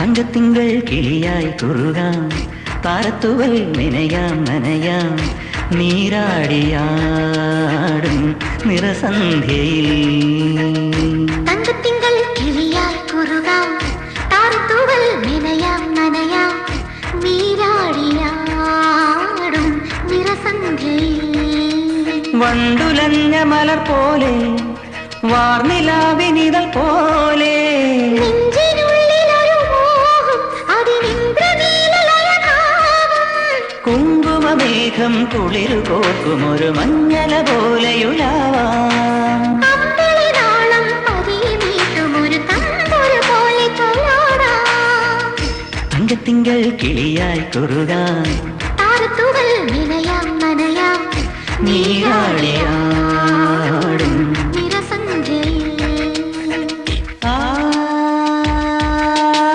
തങ്കത്തിങ്കൾ കിളിയായി കുറുകാം, താരത്തുവൽ നനയാം നനയാം, നീരാടിയാടും നിറസന്ധ്യയിൽ. തങ്കത്തിങ്കൾ കിളിയായി കുറുകാം, താരത്തുവൽ നനയാം നനയാം, നീരാടിയാടും നിറസന്ധ്യയിൽ. വണ്ടുലഞ്ഞ മലർ പോലെ വാർനിലാവിനിതൾ പോലെ, കുങ്കുമമേഘം കുളിരു കോർക്കുമൊരു മഞ്ഞല പോലെയുലാവാം. തങ്കത്തിങ്കൾ കിളിയായി കുറുകാം, താരത്തുവൽ നനയാം നനയാം, നീരാടിയാടും